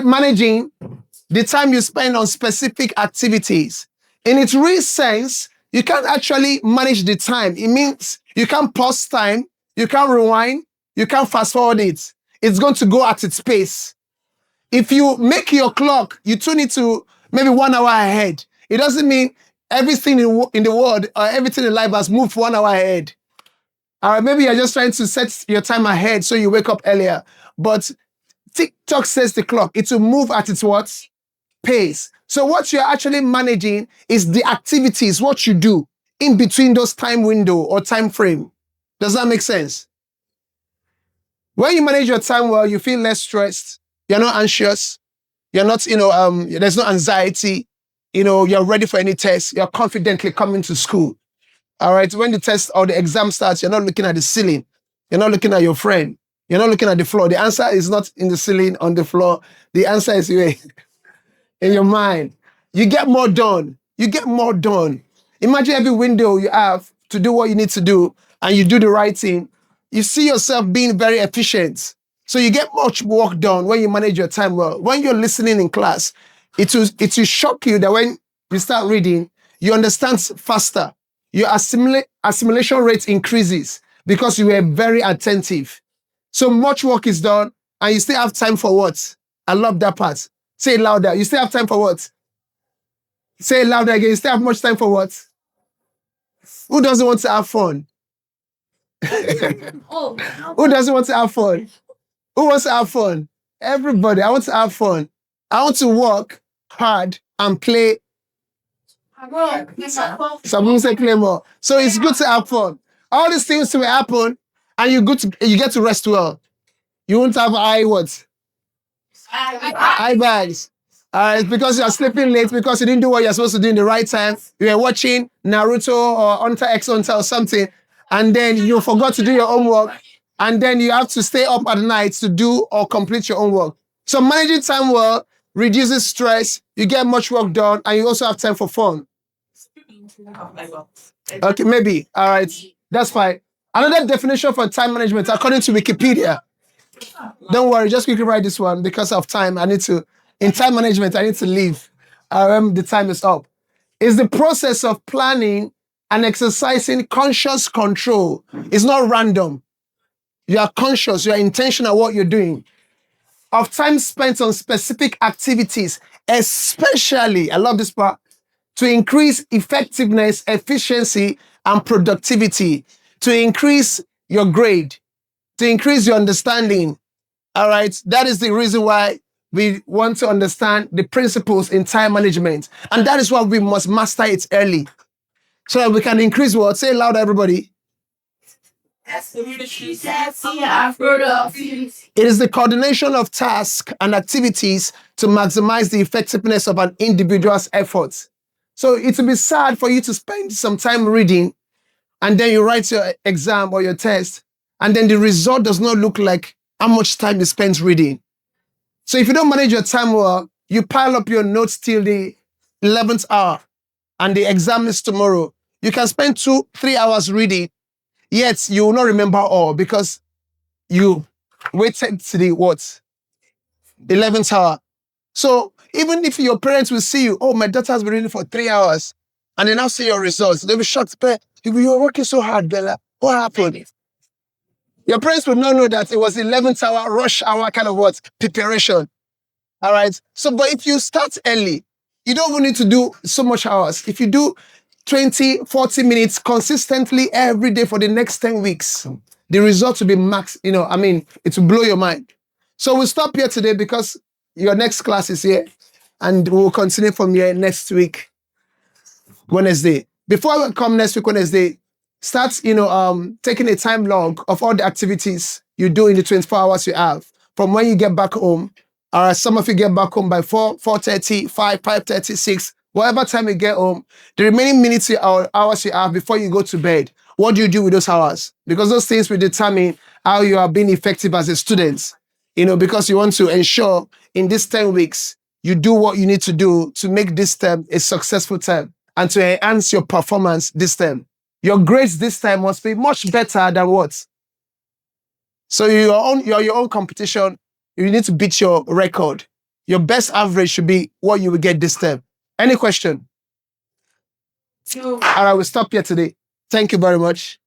managing the time you spend on specific activities. In its real sense, you can't actually manage the time. It means you can't pause time, you can't rewind, you can't fast forward it. It's going to go at its pace. If you make your clock, you tune it to maybe 1 hour ahead. It doesn't mean everything in the world or everything in life has moved 1 hour ahead. Or maybe you're just trying to set your time ahead so you wake up earlier. But TikTok says the clock, it will move at its what? Pace. So what you're actually managing is the activities, what you do in between those time window or time frame. Does that make sense? When you manage your time well, you feel less stressed. You're not anxious. You're not, there's no anxiety. You're ready for any test. You're confidently coming to school. All right. When the test or the exam starts, you're not looking at the ceiling. You're not looking at your friend. You're not looking at the floor. The answer is not in the ceiling, on the floor. The answer is in your mind. You get more done. You get more done. Imagine every window you have to do what you need to do, and you do the right thing. You see yourself being very efficient. So you get much work done when you manage your time well. When you're listening in class, it will shock you that when you start reading, you understand faster. Your assimilation rate increases because you were very attentive. So much work is done, and you still have time for what? I love that part. Say it louder. You still have time for what? Say it louder again. You still have much time for what? Who doesn't want to have fun? Who doesn't want to have fun? Who wants to have fun? Everybody. I want to have fun. I want to work hard and play. Some people say play more. So it's good to have fun. All these things will happen, and you get to rest well. You won't have eye bags. Because you're sleeping late, because you didn't do what you're supposed to do in the right time. You were watching Naruto or Hunter x Hunter or something, and then you forgot to do your homework, and then you have to stay up at night to do or complete your homework. So managing time well reduces stress, you get much work done, and you also have time for fun. Okay, maybe. All right. That's fine. Another definition for time management, according to Wikipedia. Don't worry, just quickly write this one because of time. In time management, I need to leave. The time is up. It's the process of planning and exercising conscious control. It's not random. You are conscious, you are intentional what you're doing. Of time spent on specific activities, especially, I love this part, to increase effectiveness, efficiency, and productivity, to increase your grade, to increase your understanding. All right, that is the reason why we want to understand the principles in time management. And that is why we must master it early, so that we can increase what? Say it loud, everybody. It is the coordination of tasks and activities to maximize the effectiveness of an individual's efforts. So it will be sad for you to spend some time reading, and then you write your exam or your test, and then the result does not look like how much time you spent reading. So if you don't manage your time well, you pile up your notes till the 11th hour, and the exam is tomorrow. You can spend 2-3 hours reading, yet you will not remember all because you waited to the what? 11th hour. So even if your parents will see you, oh, my daughter has been reading for 3 hours, and they now see your results, they'll be shocked. But you were working so hard, Bella. What happened? Your parents will not know that it was 11th hour, rush hour kind of what? Preparation. All right? So, but if you start early, you don't even need to do so much hours. If you do 20, 40 minutes consistently every day for the next 10 weeks, the result will be max, it will blow your mind. So we'll stop here today because your next class is here, and we'll continue from here next week, Wednesday. Before we come next week, Wednesday, start, taking a time log of all the activities you do in the 24 hours you have from when you get back home. Some of you get back home by 4, 4:30, 5, 5:30, 6, whatever time you get home. The remaining minutes or hours you have before you go to bed, what do you do with those hours? Because those things will determine how you are being effective as a student. Because you want to ensure in these 10 weeks, you do what you need to do to make this term a successful term and to enhance your performance this term. Your grades this time must be much better than what? So you're your own competition. You need to beat your record. Your best average should be what you will get this term. Any question? No. All right, we'll stop here today. Thank you very much.